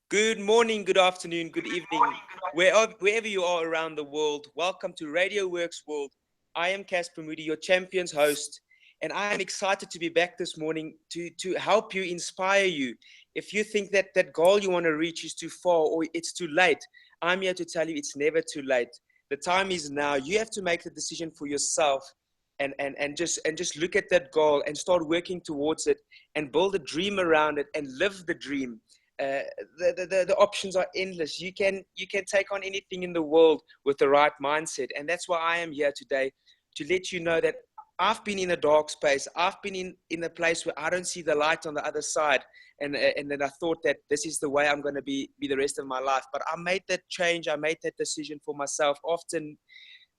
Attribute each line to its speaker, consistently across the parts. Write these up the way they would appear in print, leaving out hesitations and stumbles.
Speaker 1: Good morning, good afternoon, good evening, wherever you are around the world. Welcome to Radio Works World. I am Casper Moodie, your champion's host, and I am excited to be back this morning to help you, inspire you. If you think that that goal you want to reach is too far or it's too late, I'm here to tell you it's never too late. The time is now. You have to make the decision for yourself and just look at that goal and start working towards it and build a dream around it and live the dream. uh, the options are endless. You can take on anything in the world with the right mindset, and that's why I am here today to let you know that I've been in a dark space. I've been in a place where I don't see the light on the other side, and then I thought that this is the way I'm going to be the rest of my life. But I made that change. I made that decision for myself. Often,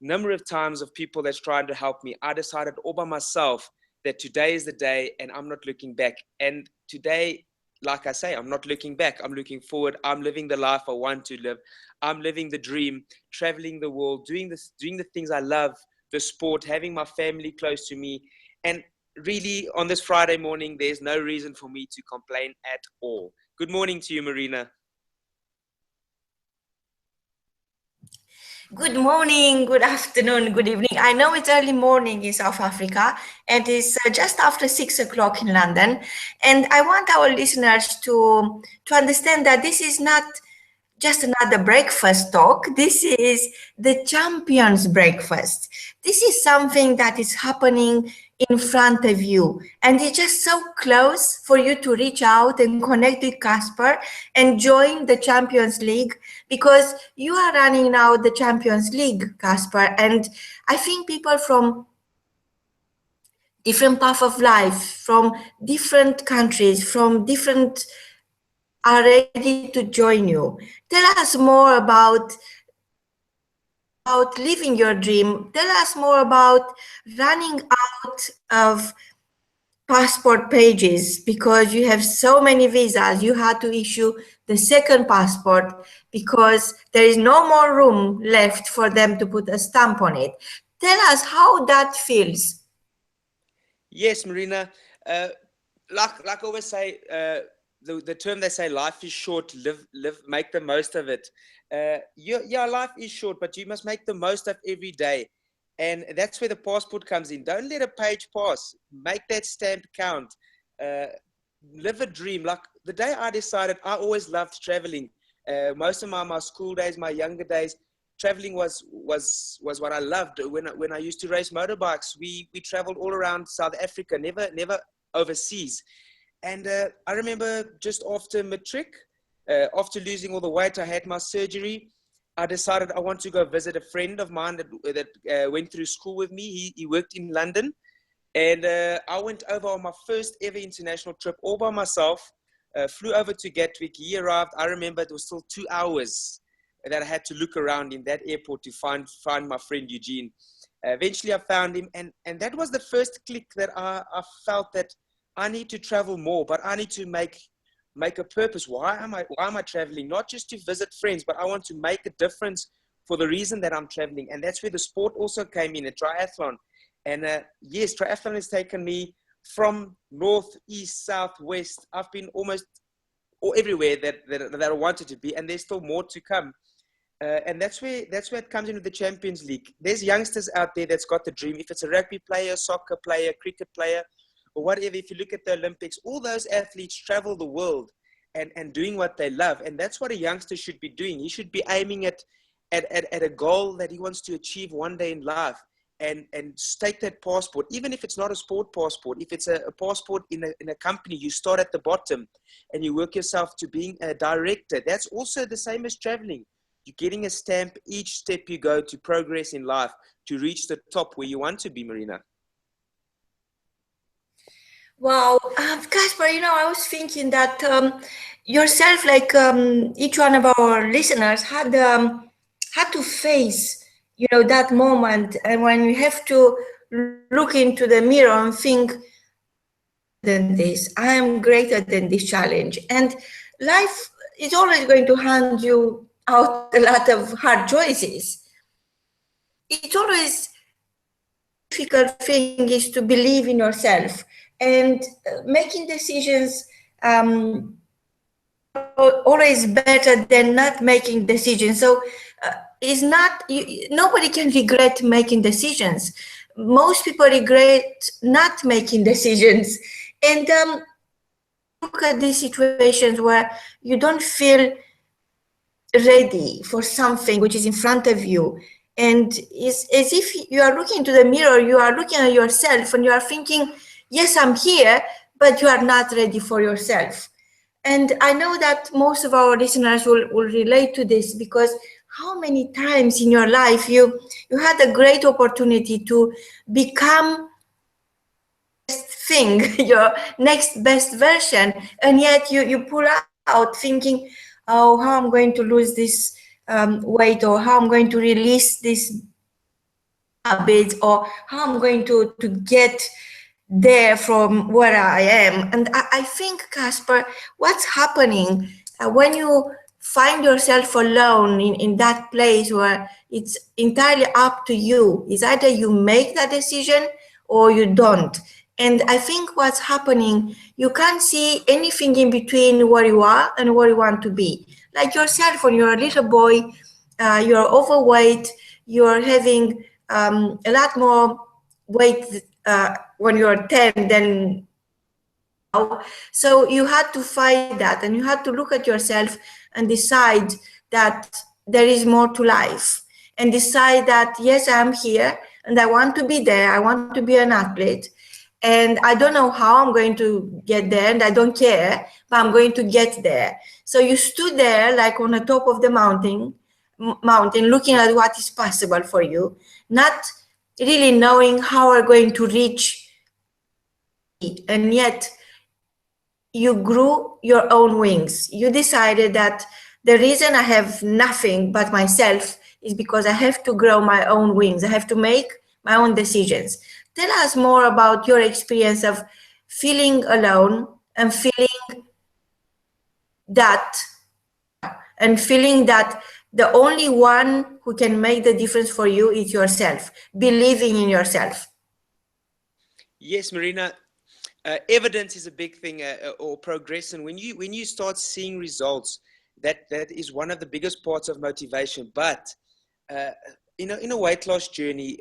Speaker 1: number of times of people that's trying to help me, I decided all by myself that today is the day and I'm not looking back. And today, like I say, I'm not looking back. I'm looking forward. I'm living the life I want to live. I'm living the dream, traveling the world, doing the things I love, the sport, having my family close to me. And really, on this Friday morning, there's no reason for me to complain at all. Good morning to you, Marina.
Speaker 2: Good morning, good afternoon, good evening. I know it's early morning in South Africa and it's just after 6 o'clock in London. And I want our listeners to understand that this is not just another breakfast talk. This is the champions breakfast. This is something that is happening in front of you, and it's just so close for you to reach out and connect with Casper and join the Champions League, because you are running now the Champions League, Casper. And I think people from different path of life, from different countries, from different are ready to join you. Tell us more about living your dream. Tell us more about running out of passport pages because you have so many visas. You had to issue the second passport because there is no more room left for them to put a stamp on it. Tell us how that feels.
Speaker 1: Yes, Marina. Uh, like I always say, the term they say, life is short. Live, make the most of it. Yeah, life is short, but you must make the most of every day, and that's where the passport comes in. Don't let a page pass. Make that stamp count. Uh, Live a dream. Like the day I decided, I always loved traveling. Most of my school days, my younger days, traveling was what I loved. When I used to race motorbikes, we traveled all around South Africa, never overseas. And I remember just after matric, after losing all the weight, I had my surgery. I decided I want to go visit a friend of mine that went through school with me. He worked in London, and I went over on my first ever international trip all by myself. Flew over to Gatwick. He arrived. I remember it was still 2 hours that I had to look around in that airport to find my friend Eugene. Eventually, I found him, and that was the first click that I felt that I need to travel more, but I need to make a purpose. Why am I traveling? Not just to visit friends, but I want to make a difference for the reason that I'm traveling. And that's where the sport also came in, a triathlon. And yes, triathlon has taken me from north, east, south, west. I've been almost everywhere that I wanted to be, and there's still more to come. And that's where it comes into the Champions League. There's youngsters out there that's got the dream. If it's a rugby player, soccer player, cricket player, or whatever, if you look at the Olympics, all those athletes travel the world and doing what they love. And that's what a youngster should be doing. He should be aiming at a goal that he wants to achieve one day in life, and take that passport, even if it's not a sport passport. If it's a passport in a company, you start at the bottom and you work yourself to being a director. That's also the same as traveling. You're getting a stamp each step you go to progress in life, to reach the top where you want to be, Marina.
Speaker 2: Wow, Casper, I was thinking that yourself, like each one of our listeners, had to face, that moment, and when you have to look into the mirror and think, than this, I am greater than this challenge, and life is always going to hand you out a lot of hard choices. It's always difficult thing is to believe in yourself and making decisions always better than not making decisions. So it's not nobody can regret making decisions. Most people regret not making decisions, and look at these situations where you don't feel ready for something which is in front of you, and it's as if you are looking into the mirror, you are looking at yourself and you are thinking, yes, I'm here, but you are not ready for yourself. And I know that most of our listeners will relate to this, because how many times in your life you had a great opportunity to become thing, your next best version, and yet you pull out thinking, oh, how I'm going to lose this weight, or how I'm going to release this habit, or how I'm going to get there from where I am. And I think, Casper, what's happening when you find yourself alone in that place where it's entirely up to you, is either you make that decision or you don't. And I think what's happening, you can't see anything in between where you are and where you want to be. Like yourself, when you're a little boy, you're overweight, you're having a lot more weight when you're 10 than now. So you had to fight that, and you had to look at yourself and decide that there is more to life, and decide that, yes, I'm here and I want to be there. I want to be an athlete. And I don't know how I'm going to get there, and I don't care, but I'm going to get there. So you stood there like on the top of the mountain, looking at what is possible for you, not really knowing how we're going to reach, and yet you grew your own wings. You decided that the reason I have nothing but myself is because I have to grow my own wings. I have to make my own decisions. Tell us more about your experience of feeling alone and that feeling that the only one who can make the difference for you is yourself, believing in yourself.
Speaker 1: Yes, Marina. Evidence is a big thing, or progress, and when you start seeing results, that is one of the biggest parts of motivation. But in a weight loss journey,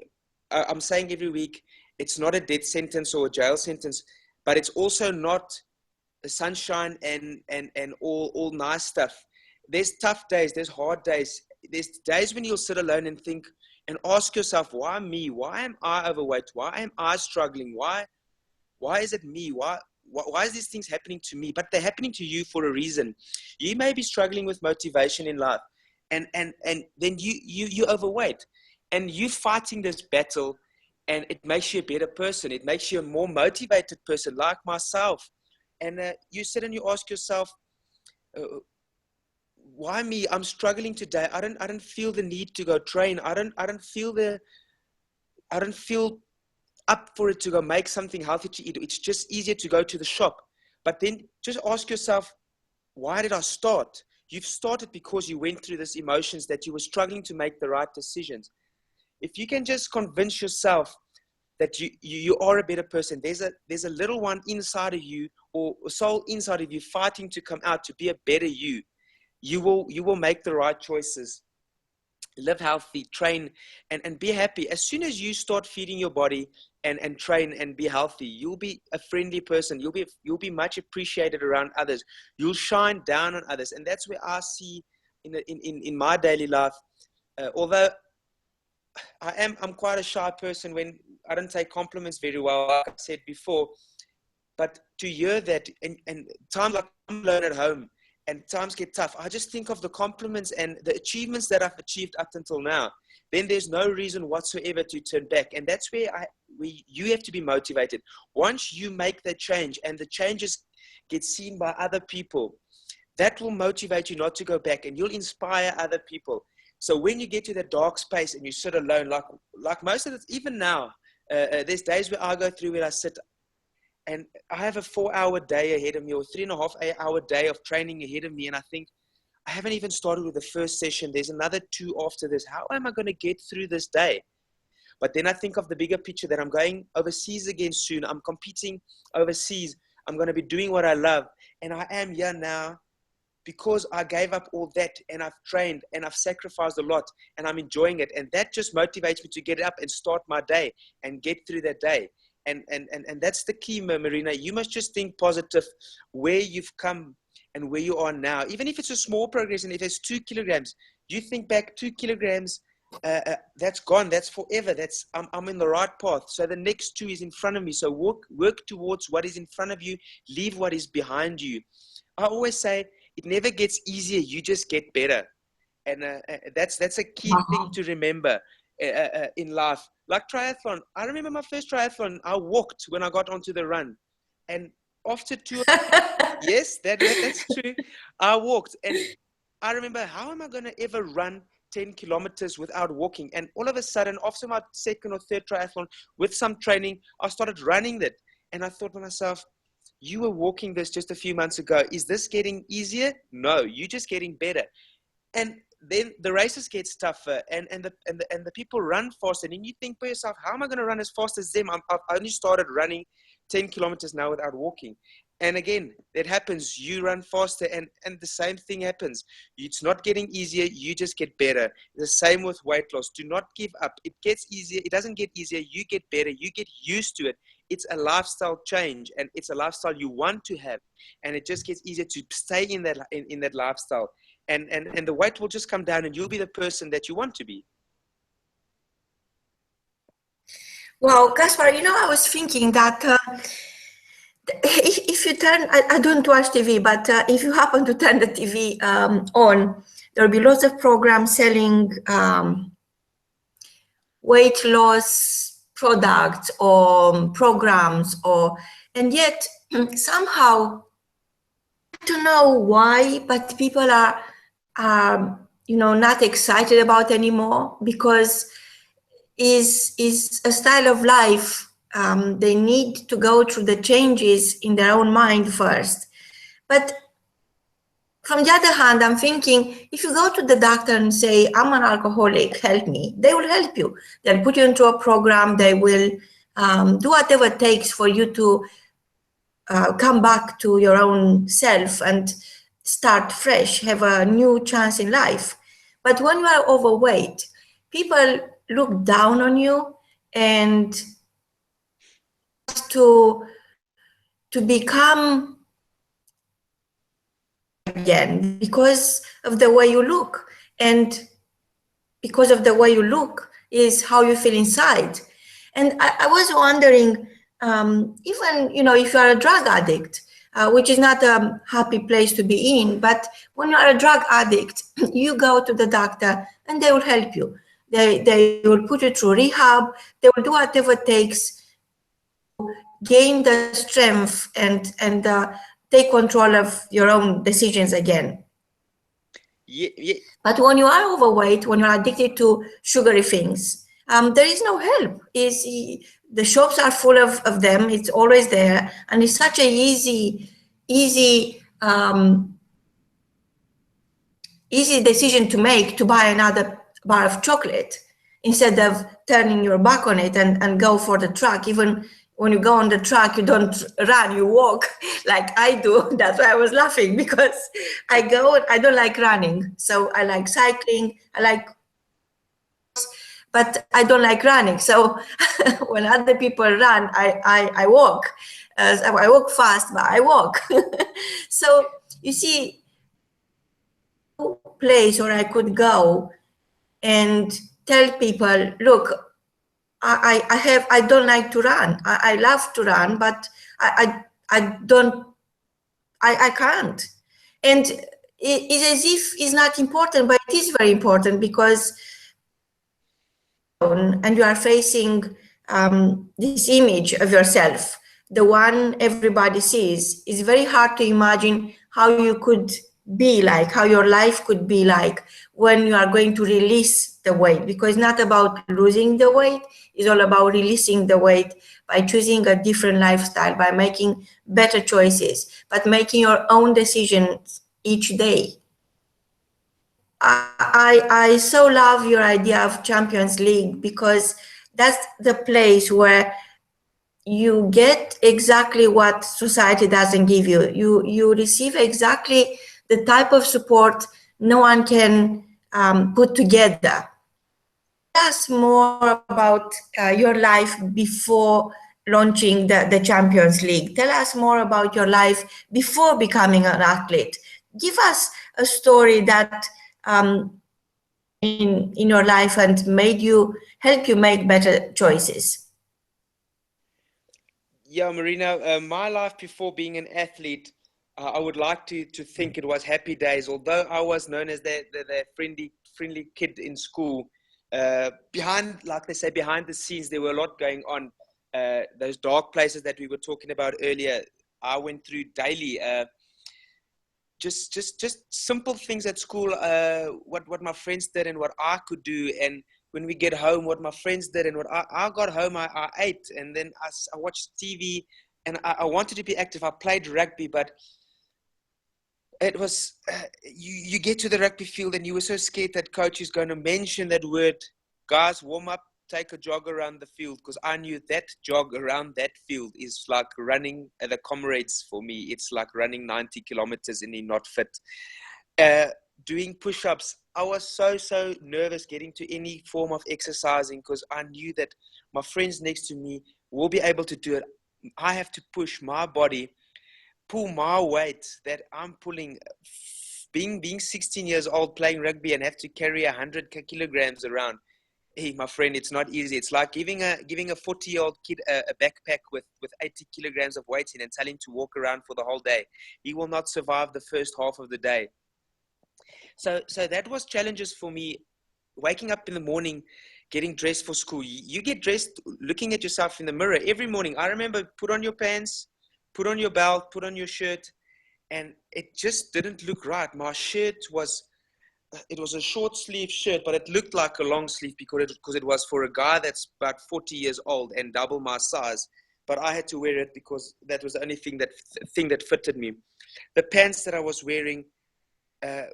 Speaker 1: I'm saying every week, it's not a death sentence or a jail sentence, but it's also not the sunshine and all nice stuff. There's tough days, there's hard days, there's days when you'll sit alone and think and ask yourself, why me? Why am I overweight? Why am I struggling? Why is it me? Why is these things happening to me? But they're happening to you for a reason. You may be struggling with motivation in life, and then you overweight, and you fighting this battle, and it makes you a better person. It makes you a more motivated person, like myself. And you sit and you ask yourself, why me? I'm struggling today. I don't feel the need to go train. I don't feel up for it to go make something healthy to eat. It's just easier to go to the shop. But then just ask yourself, why did I start? You've started because you went through these emotions that you were struggling to make the right decisions. If you can just convince yourself that you are a better person, there's a little one inside of you, or a soul inside of you, fighting to come out to be a better you. You will make the right choices. Live healthy, train, and be happy. As soon as you start feeding your body and train and be healthy, you'll be a friendly person. You'll be much appreciated around others. You'll shine down on others. And that's where I see in my daily life, although I'm quite a shy person, when I don't take compliments very well, like I said before, but to hear that, and times like I'm alone at home, and times get tough, I just think of the compliments and the achievements that I've achieved up until now. Then there's no reason whatsoever to turn back. And that's where you have to be motivated. Once you make that change and the changes get seen by other people, that will motivate you not to go back, and you'll inspire other people. So when you get to that dark space and you sit alone, like most of it, even now, there's days where I go through where I sit and I have a 4-hour day ahead of me, or 3.5-hour day of training ahead of me. And I think, I haven't even started with the first session. There's another 2 after this. How am I going to get through this day? But then I think of the bigger picture, that I'm going overseas again soon. I'm competing overseas. I'm going to be doing what I love. And I am here now because I gave up all that and I've trained and I've sacrificed a lot and I'm enjoying it. And that just motivates me to get up and start my day and get through that day. And that's the key, Marina. You must just think positive where you've come and where you are now. Even if it's a small progress, and if it's 2 kilograms, you think back 2 kilograms, that's gone. That's forever. I'm in the right path. So the next 2 is in front of me. So work towards what is in front of you. Leave what is behind you. I always say it never gets easier. You just get better. And that's a key thing to remember in life. Like triathlon. I remember my first triathlon. I walked when I got onto the run. And after 2 yes, that's true. I walked. And I remember, how am I going to ever run 10 kilometers without walking? And all of a sudden, after my second or third triathlon, with some training, I started running that. And I thought to myself, you were walking this just a few months ago. Is this getting easier? No, you're just getting better. And then the races get tougher, and the people run faster. And then you think by yourself, how am I going to run as fast as them? I've only started running 10 kilometers now without walking. And again, that happens. You run faster, and the same thing happens. It's not getting easier. You just get better. The same with weight loss. Do not give up. It gets easier. It doesn't get easier. You get better. You get used to it. It's a lifestyle change, and it's a lifestyle you want to have. And it just gets easier to stay in that lifestyle. And the weight will just come down, and you'll be the person that you want to be.
Speaker 2: Well, Casper, I was thinking that if you turn, I don't watch TV, but if you happen to turn the TV on, there'll be lots of programs selling weight loss products or programs, and yet somehow, I don't know why, but people are not excited about anymore, because is a style of life. They need to go through the changes in their own mind first. But from the other hand, I'm thinking, if you go to the doctor and say, I'm an alcoholic, help me, they will help you. They'll put you into a program. They will do whatever it takes for you to come back to your own self and start fresh, have a new chance in life. But when you are overweight, people look down on you and to become again because of the way you look, and because of the way you look is how you feel inside. And I was wondering, even if you are a drug addict, which is not a happy place to be in, but when you are a drug addict, you go to the doctor and they will help you. They will put you through rehab. They will do whatever it takes to gain the strength and take control of your own decisions again.
Speaker 1: Yeah.
Speaker 2: But when you are overweight, when you're addicted to sugary things, there is no help. The shops are full of them. It's always there, and it's such a easy decision to make, to buy another bar of chocolate instead of turning your back on it and go for the track. Even when you go on the track, you don't run, you walk like I do. That's why I was laughing, because I don't like running. So I like cycling, but I don't like running. So when other people run, I walk. I walk fast, but I walk. So you see, place where I could go and tell people, look, I don't like to run. I love to run, but I can't. And it's as if it's not important, but it is very important, because and you are facing this image of yourself, the one everybody sees. It's very hard to imagine how you could be like, how your life could be like when you are going to release the weight, because it's not about losing the weight, it's all about releasing the weight by choosing a different lifestyle, by making better choices, but making your own decisions each day. I so love your idea of Champions League, because that's the place where you get exactly what society doesn't give you. You receive exactly the type of support no one can put together. Tell us more about your life before launching the Champions League. Tell us more about your life before becoming an athlete. Give us a story that in your life and help you make better choices.
Speaker 1: Yeah, Marina, my life before being an athlete, I would like to think it was happy days. Although I was known as the friendly kid in school, behind, like they say, behind the scenes, there were a lot going on. Those dark places that we were talking about earlier, I went through daily. Just simple things at school, what my friends did and what I could do. And when we get home, what my friends did and what I got home, I ate, and then I watched TV, and I wanted to be active. I played rugby, but it was, you get to the rugby field and you were so scared that coach is going to mention that word, guys, warm up, take a jog around the field, because I knew that jog around that field is like running the comrades for me. It's like running 90 kilometers and you're not fit. Doing push-ups, I was so nervous getting to any form of exercising, because I knew that my friends next to me will be able to do it. I have to push my body, pull my weight that I'm pulling. Being 16 years old, playing rugby, and have to carry 100 kilograms around. Hey, my friend, it's not easy. It's like giving a 40-year-old kid a backpack with 80 kilograms of weight in and telling him to walk around for the whole day. He will not survive the first half of the day. So that was challenges for me. Waking up in the morning, getting dressed for school. You get dressed looking at yourself in the mirror every morning. I remember, put on your pants, put on your belt, put on your shirt, and it just didn't look right. My shirt was a short sleeve shirt, but it looked like a long sleeve because it was for a guy that's about 40 years old and double my size. But I had to wear it because that was the only thing that fitted me. The pants that I was wearing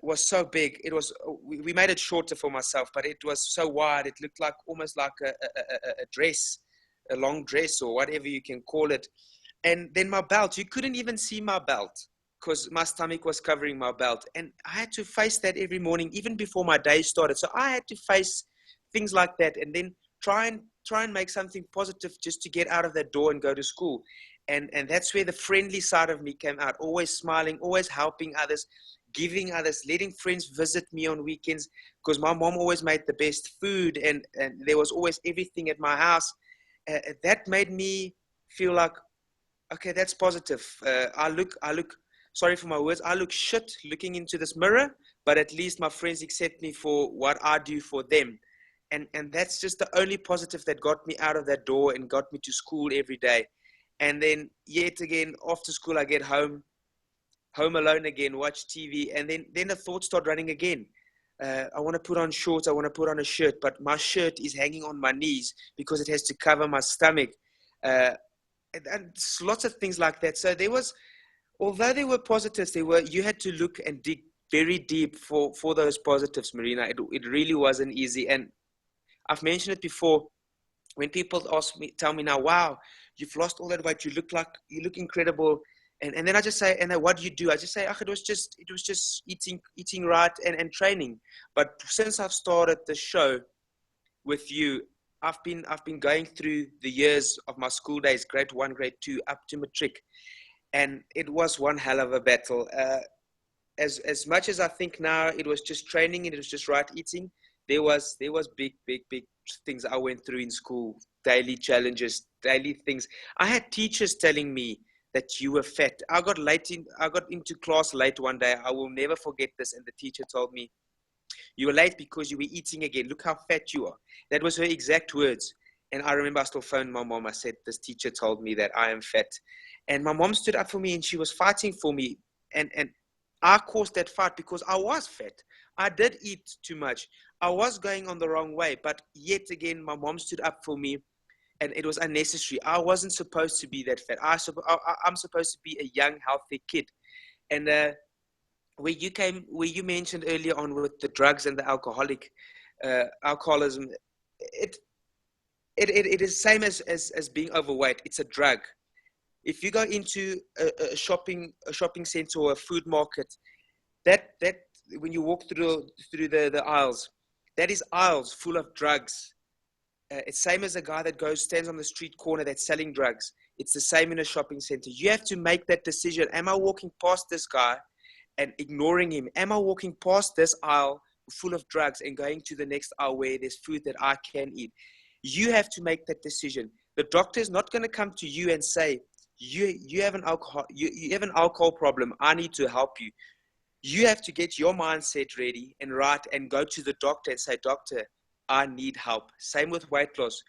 Speaker 1: was so big. It was, we made it shorter for myself, but it was so wide. It looked like almost like a dress, a long dress or whatever you can call it. And then my belt, you couldn't even see my belt, because my stomach was covering my belt. And I had to face that every morning, even before my day started. So I had to face things like that, and then try and make something positive just to get out of that door and go to school. And that's where the friendly side of me came out, always smiling, always helping others, giving others, letting friends visit me on weekends, because my mom always made the best food, and there was always everything at my house. That made me feel like, okay, that's positive. I look, sorry for my words, I look shit looking into this mirror, but at least my friends accept me for what I do for them. And that's just the only positive that got me out of that door and got me to school every day. And then yet again, after school, I get home alone again, watch TV, and then the thoughts start running again. I want to put on shorts, I want to put on a shirt, but my shirt is hanging on my knees because it has to cover my stomach. And lots of things like that. So although there were positives, you had to look and dig very deep for those positives, Marina. It really wasn't easy. And I've mentioned it before. When people tell me now, wow, you've lost all that weight, you look incredible. And then I just say, and then what do you do? I just say, it was just eating right and training. But since I've started the show with you, I've been going through the years of my school days, grade 1, grade 2, up to matric. And it was one hell of a battle. As much as I think now it was just training and it was just right eating, there was big things I went through in school, daily challenges, daily things. I had teachers telling me that you were fat. I got into class late one day. I will never forget this. And the teacher told me, you were late because you were eating again. Look how fat you are. That was her exact words. And I remember I still phoned my mom. I said, this teacher told me that I am fat. And my mom stood up for me and she was fighting for me. And I caused that fight because I was fat. I did eat too much. I was going on the wrong way. But yet again, my mom stood up for me. And it was unnecessary. I wasn't supposed to be that fat. I'm supposed to be a young, healthy kid. And where you mentioned earlier on with the drugs and the alcoholism, it is same as being overweight. It's a drug. If you go into a shopping center or a food market, that when you walk through the aisles, that is aisles full of drugs. It's same as a guy that stands on the street corner that's selling drugs. It's the same in a shopping center. You have to make that decision. Am I walking past this guy and ignoring him? Am I walking past this aisle full of drugs and going to the next aisle where there's food that I can eat? You have to make that decision. The doctor is not going to come to you and say, you have an alcohol problem. I need to help you. You have to get your mindset ready and right and go to the doctor and say, doctor, I need help. Same with weight loss.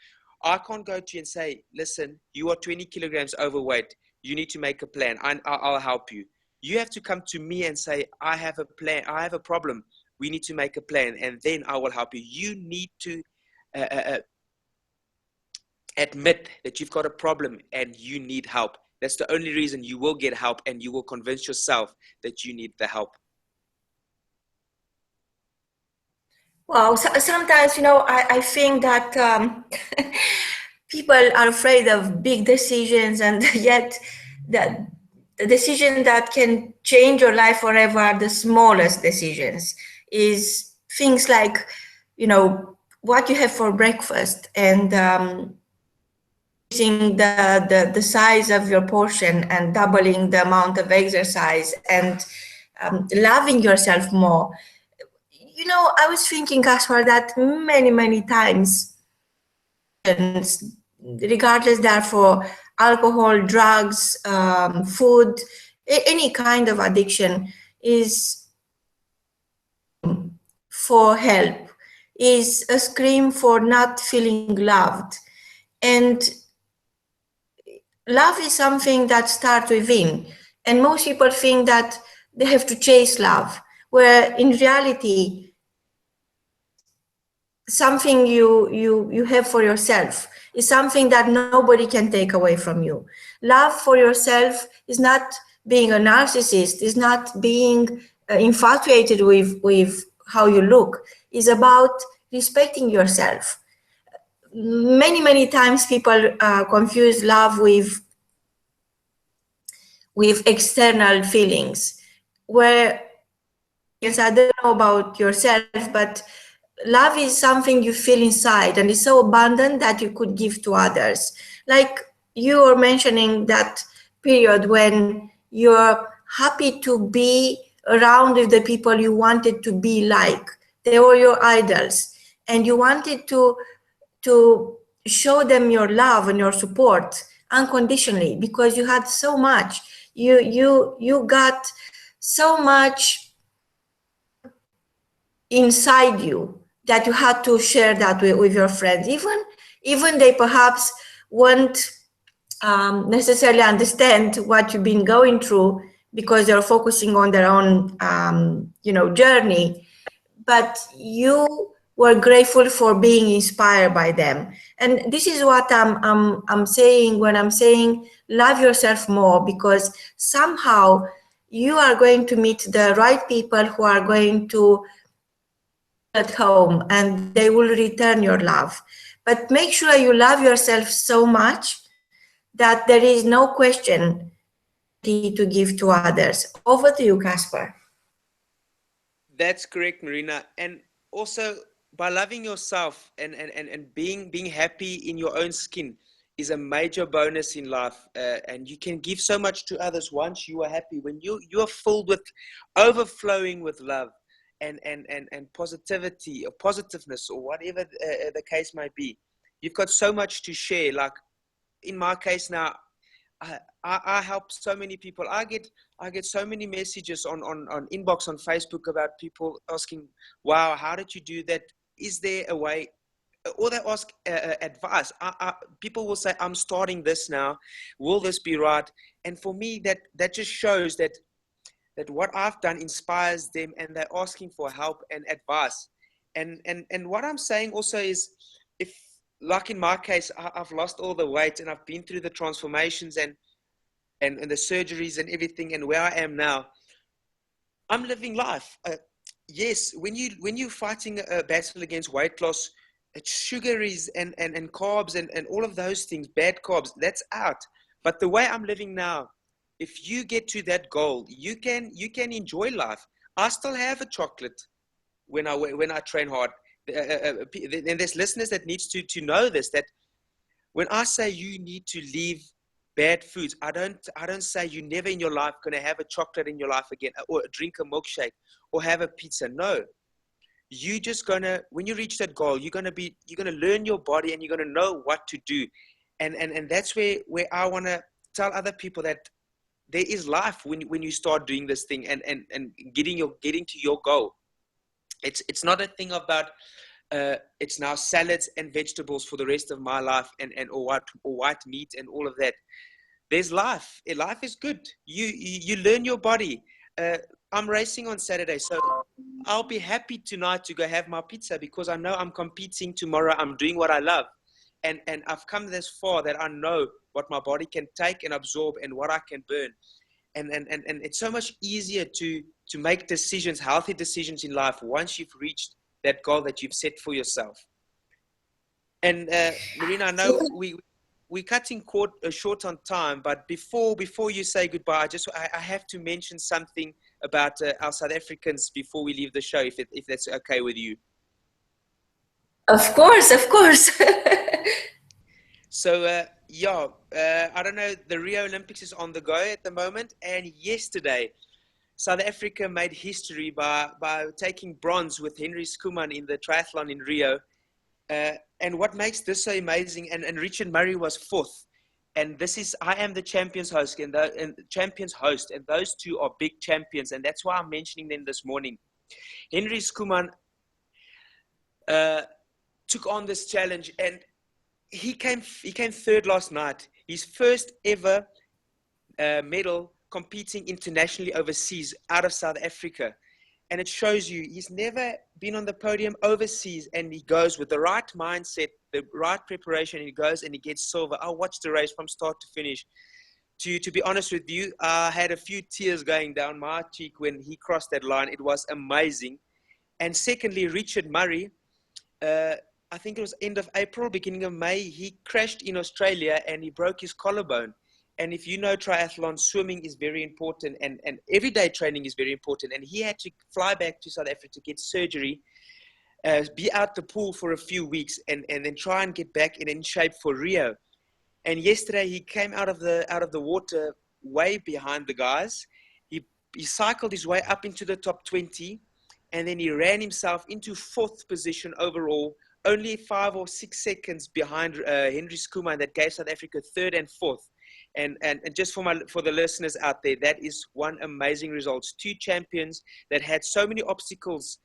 Speaker 1: I can't go to you and say, listen, you are 20 kilograms overweight. You need to make a plan. I'll help you. You have to come to me and say, I have a plan. I have a problem. We need to make a plan, and then I will help you. You need to admit that you've got a problem and you need help. That's the only reason you will get help, and you will convince yourself that you need the help.
Speaker 2: Well, sometimes, I think that people are afraid of big decisions, and yet the decision that can change your life forever are the smallest decisions. Is things like, what you have for breakfast, and increasing the size of your portion and doubling the amount of exercise, and loving yourself more. I was thinking, Casper, that many, many times, regardless therefore alcohol, drugs, food, any kind of addiction, is for help, is a scream for not feeling loved. And love is something that starts within. And most people think that they have to chase love, where in reality, something you have for yourself is something that nobody can take away from you. Love for yourself is not being a narcissist, is not being infatuated with how you look. It's about respecting yourself. Many, many times people confuse love with external feelings, where, yes, I don't know about yourself, but love is something you feel inside, and it's so abundant that you could give to others. Like you were mentioning that period when you're happy to be around with the people you wanted to be like. They were your idols, and you wanted to show them your love and your support unconditionally, because you had so much. You got so much inside you that you had to share that with your friends. Even they perhaps won't necessarily understand what you've been going through, because they're focusing on their own journey. But you were grateful for being inspired by them. And this is what I'm saying when I'm saying love yourself more, because somehow you are going to meet the right people who are going to at home, and they will return your love. But make sure you love yourself so much that there is no question to give to others. Over to you, Casper.
Speaker 1: That's correct, Marina. And also, by loving yourself and being happy in your own skin is a major bonus in life. And you can give so much to others once you are happy. When you are filled with, overflowing with love and positivity or positiveness, or whatever the case might be, you've got so much to share. Like in my case now, I help so many people. I get so many messages on inbox on Facebook about people asking, wow, how did you do that? Is there a way? Or they ask advice. People will say, I'm starting this now. Will this be right? And for me, that just shows that what I've done inspires them, and they're asking for help and advice. And what I'm saying also is, if, like in my case, I've lost all the weight and I've been through the transformations and the surgeries and everything, and where I am now, I'm living life. Yes, when you're fighting a battle against weight loss, it's sugars and carbs and all of those things, bad carbs, that's out. But the way I'm living now, if you get to that goal, you can enjoy life. I still have a chocolate when I train hard. And there's listeners that needs to know this, that when I say you need to leave bad foods, I don't say you never in your life going to have a chocolate in your life again, or drink a milkshake, or have a pizza. No, you just gonna, when you reach that goal, you're gonna learn your body, and you're gonna know what to do, and that's where I want to tell other people that there is life when you start doing this thing and getting to your goal. It's not a thing about it's now salads and vegetables for the rest of my life, or white meat and all of that. There's life. Life is good. You learn your body. I'm racing on Saturday, so I'll be happy tonight to go have my pizza, because I know I'm competing tomorrow. I'm doing what I love, and I've come this far that I know what my body can take and absorb and what I can burn, and it's so much easier to make decisions, healthy decisions in life, once you've reached that goal that you've set for yourself. And Marina, I know we're cutting short on time, but before you say goodbye, I have to mention something about our South Africans before we leave the show, if that's okay with you.
Speaker 2: Of course.
Speaker 1: So I don't know, the Rio Olympics is on the go at the moment, and yesterday South Africa made history by taking bronze with Henry Schoeman in the triathlon in Rio. And what makes this so amazing, and Richard Murray was fourth, and I am the champions host, and those two are big champions, and that's why I'm mentioning them this morning. Henry Schoeman took on this challenge, and he came third last night. His first ever medal competing internationally overseas out of South Africa. And it shows you he's never been on the podium overseas, and he goes with the right mindset, the right preparation, and he goes and he gets silver. I watched the race from start to finish. To be honest with you, I had a few tears going down my cheek when he crossed that line. It was amazing. And secondly, Richard Murray, I think it was end of April, beginning of May, he crashed in Australia and he broke his collarbone. And if you know triathlon, swimming is very important, and everyday training is very important. And he had to fly back to South Africa to get surgery, be out the pool for a few weeks, and then try and get back in shape for Rio. And yesterday he came out of the water way behind the guys. He cycled his way up into the top 20, and then he ran himself into fourth position overall, only 5 or 6 seconds behind Henry Schoeman, that gave South Africa third and fourth. And just for the listeners out there, that is one amazing result. 2 champions that had so many obstacles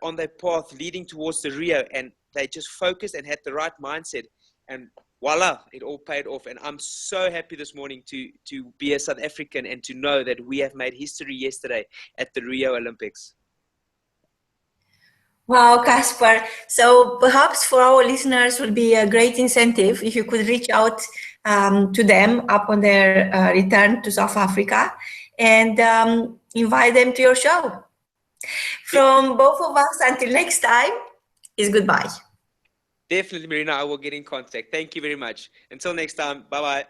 Speaker 1: on their path leading towards the Rio, and they just focused and had the right mindset, and voila, it all paid off. And I'm so happy this morning to be a South African and to know that we have made history yesterday at the Rio Olympics.
Speaker 2: Wow, Casper. So perhaps for our listeners would be a great incentive if you could reach out to them upon their return to South Africa and invite them to your show. From both of us, until next time, is goodbye.
Speaker 1: Definitely, Marina, I will get in contact. Thank you very much. Until next time, bye-bye.